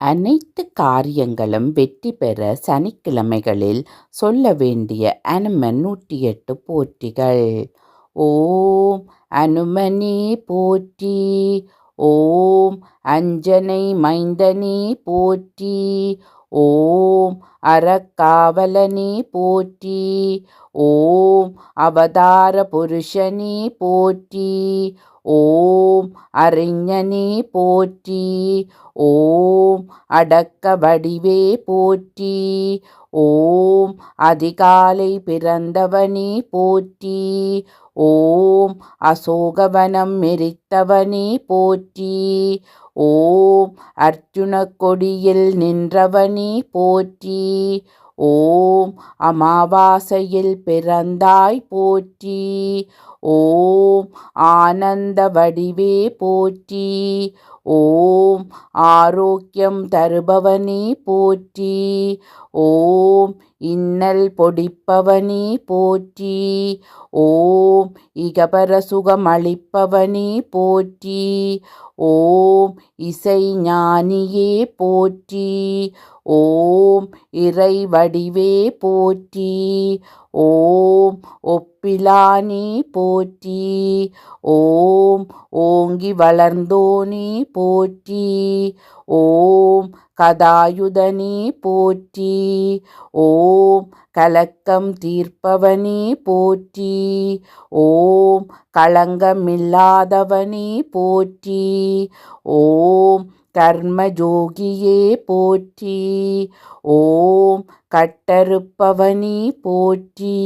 அனைத்து காரியங்களும் வெற்றி பெற சனிக்கிழமைகளில் சொல்ல வேண்டிய அனுமன் 108 போற்றிகள். ஓம் அனுமனே போற்றி. ஓம் அஞ்சனை மைந்தனே போற்றி. ஓம் அறக்காவலனே போற்றி. ஓம் அவதார புருஷனே போற்றி. ஓம் அறிஞனே போற்றி. ஓம் அடக்க வடிவே போற்றி. ஓம் அதிகாலை பிறந்தவனே போற்றி. ஓம் அசோகவனம் மெரித்தவனே போற்றி. ஓம் அர்ஜுன கொடியில் நின்றவனே போற்றி. ஓம் அமாவாசையில் பிறந்தாய் போற்றி. ஓம் ஆனந்த வடிவே போற்றி. ஓம் ஆரோக்கியம் தருபவனே போற்றி. ஓம் இன்னல் பொடிப்பவனே போற்றி. ஓம் இகபர சுகம் அளிப்பவனே போற்றி. ஓம் இசை ஞானியே போற்றி. ஓம் இறை வடிவே போற்றி. ஓம் ஒப்பிலானே போற்றி. ஓம் ஓங்கி வளர்ந்தோனே போற்றி. ஓம் கதாயுதனே போற்றி. ஓம் கலக்கம் தீர்ப்பவனே போற்றி. ஓம் களங்கமில்லாதவனே போற்றி. ஓம் கர்மஜோகியே போற்றி. ஓம் கட்டறுப்பவனே போற்றி.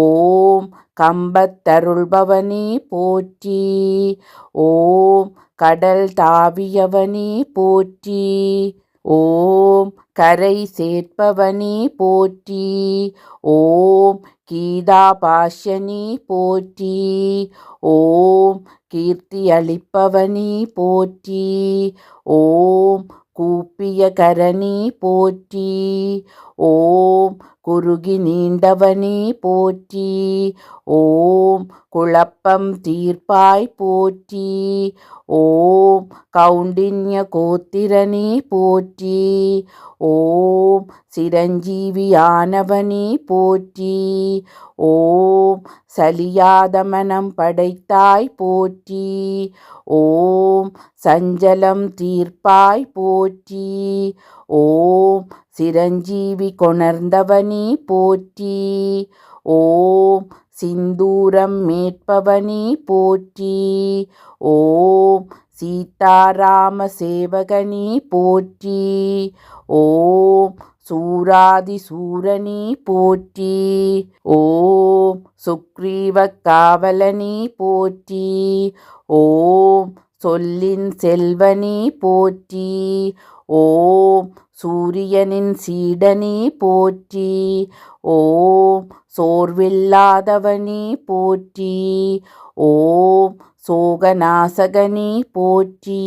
ஓம் கம்பத்தருள்பவனே போற்றி. ஓம் கடல் தாவியவனே போற்றி. ஓம் கரை சேர்ப்பவனே போற்றி. ஓம் கீதாபாஷ்யனே போற்றி. ஓம் கீர்த்தி அளிப்பவனே போற்றி. ஓம் கூப்பிய கரணே போற்றி. ஓம் குறுகி நீண்டவனே போற்றி. ஓம் குழப்பம் தீர்ப்பாய் போற்றி. ஓம் கௌண்டின்ய கோத்திரனே போற்றி. ஓம் சிரஞ்சீவியானவனே போற்றி. ஓம் சலியாத மனம் படைத்தாய் போற்றி. ஓம் சஞ்சலம் தீர்ப்பாய் போற்றி. ஓம் சிரஞ்சீவி கொணர்ந்தவனே போற்றி. ஓம் சிந்தூரம் மேற்பவனே போற்றி. ஓம் சீதாராம சேவகனே போற்றி. ஓம் சூராதி சூரனே போற்றி. ஓம் சுக்ரீவ காவலனே போற்றி. ஓம் சொல்லின் செல்வனே போற்றி. ஓம் சூரியனின் சீடனே போற்றி. ஓம் சோர்வில்லாதவனே போற்றி. ஓம் சோகநாசகனே போற்றி.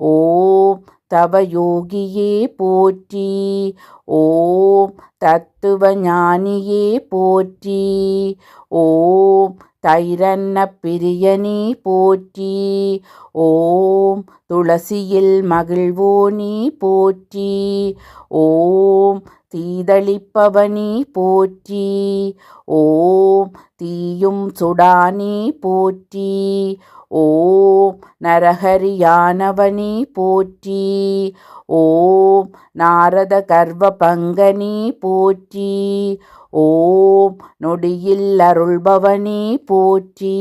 ஓம் தவயோகியே போற்றி. ஓம் தத்துவ ஞானியே போற்றி. ஓம் தைரன்ன பிரியனே போற்றி. ஓம் துளசியில் மகிழ்வோனே போற்றி. ஓம் தீதளிப்பவனே போற்றி. ஓம் தீயும் சுடானே போற்றி. ஓம் நரஹரியானவனே போற்றி. ஓம் நாரத கர்வ பங்கனே போற்றி. ஓம் நொடியில் அருள்பவனே போற்றி.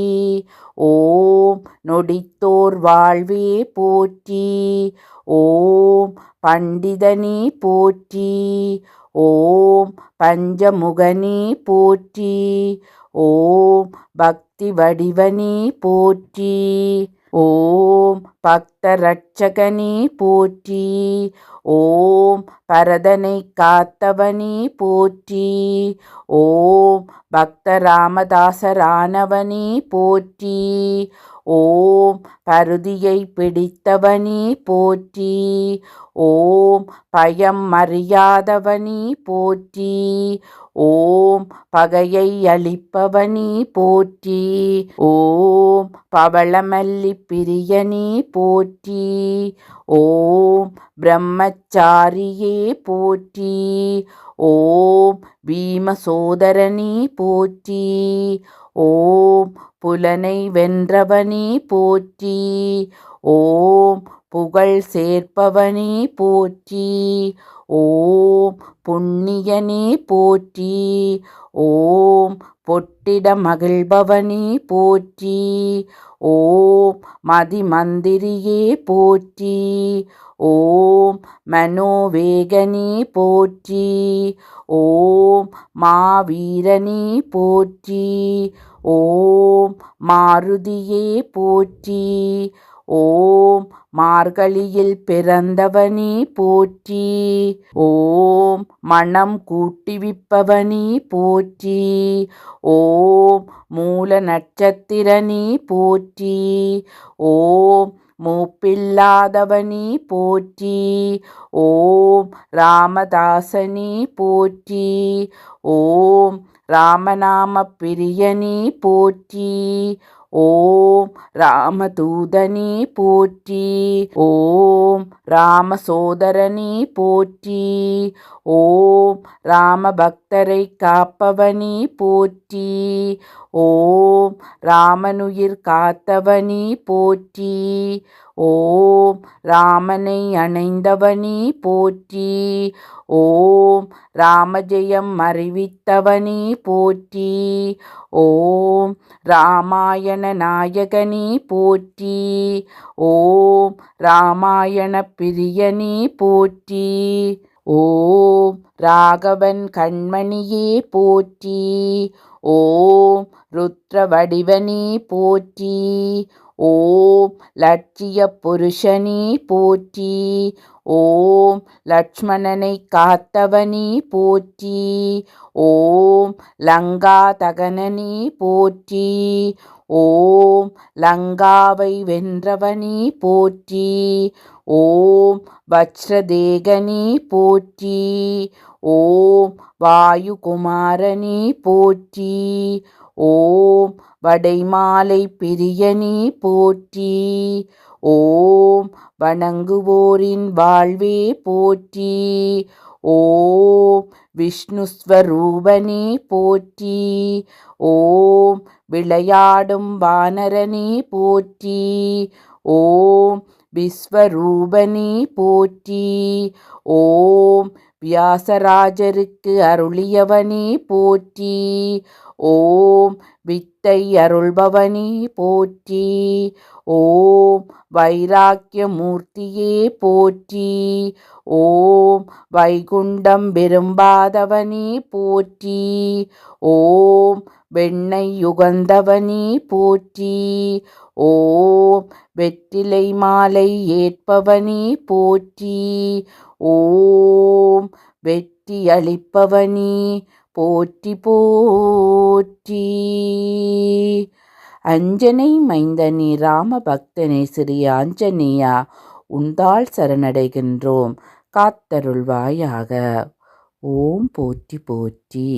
ஓம் நொடித்தோர் வாழ்வே போற்றி. ஓம் பண்டிதனே போற்றி. ஓம் பஞ்சமுகனே போற்றி. ஓம் பக்தி வடிவனே போற்றி. ஓம் பக்த ரட்சகனே போற்றி. ஓம் பரதனை காத்தவனே போற்றி. ஓம் பக்த ராமதாசரானவனே போற்றி. ஓம் பருதியை பிடித்தவனே போற்றி. ஓம் பயம் அறியாதவனே போற்றி. ஓம் பகையை அளிப்பவனே போற்றி. ஓம் பவளமல்லி பிரியனே போற்றி. ஓம் பிரம்மச்சாரியே போற்றி. ஓம் பீமசோதரனே போற்றி. ஓம் புலனை வென்றவனே போற்றி. ஓம் புகழ் சேர்ப்பவனே போற்றி. ஓம் புண்ணியனே போற்றி. ஓம் பொட்டிட மகிழ்பவனே போற்றி. ஓம் மதிமந்திரியே போற்றி. ஓம் மனோவேகனே போற்றி. ஓம் மாவீரனே போற்றி. ஓம் மாருதியே போற்றி. ஓம் மார்கழியில் பிறந்தவனே போற்றி. ஓம் மனம் கூட்டிவிப்பவனே போற்றி. ஓம் மூல நட்சத்திரனே போற்றி. ஓம் மூப்பில்லாதவனே போற்றி. ஓம் ராமதாசனே போற்றி. ஓம் ராமநாம பிரியனே போற்றி. ஓம் ராமதூதனே போற்றி. ஓம் ராமசோதரனே போற்றி. ஓம் ராமபக்தரை காப்பவனே போற்றி. ஓம் ராமனுயிர் காத்தவனே போற்றி. ஓம் ராமனை அணைந்தவனே போற்றி. ஓம் ராமஜெயம் அறிவித்தவனே போற்றி. ஓம் ராமாயண நாயகனே போற்றி. ஓம் ராமாயண பிரியனே போற்றி. ஓம் ராகவன் கண்மணியே போற்றி. ஓம் ருத்ர வடிவனே போற்றி. ஓம் லட்சிய புருஷனே போற்றி. ஓம் லக்ஷ்மணனை காத்தவனே போற்றி. ஓம் லங்கா தகனனே போற்றி. ஓம் லங்காவை வென்றவனே போற்றி. ஓம் வஜ்ரதேகனே போற்றி. ஓம் வாயுகுமாரனே போற்றி. ஓம் வடைமாலை பிரியனே போற்றி. ஓம் வணங்குவோரின் வாழ்வே போற்றி. ஓம் விஷ்ணுஸ்வரூபனே போற்றி. ஓம் விளையாடும் வானரனே போற்றி. ஓம் விஸ்வரூபனே போற்றி. ஓம் வியாசராஜருக்கு அருளியவனே போற்றி. ஓம் வித்தை அருள்பவனே போற்றி. ஓம் வைராக்கிய மூர்த்தியே போற்றி. ஓம் வைகுண்டம் விரும்பாதவனே போற்றி. ஓம் வெண்ணை யுகந்தவனே போற்றி. ஓம் வெற்றிலை மாலை ஏற்பவனே போற்றி. ஓம் வெற்றி அளிப்பவனே போற்றி போற்றி. அஞ்சனை மைந்தனே ராமபக்தனே ஸ்ரீ ஆஞ்சநேயா, உந்தாள் சரணடைகின்றோம், காத்தருள்வாயாக. ஓம் போற்றி போற்றி.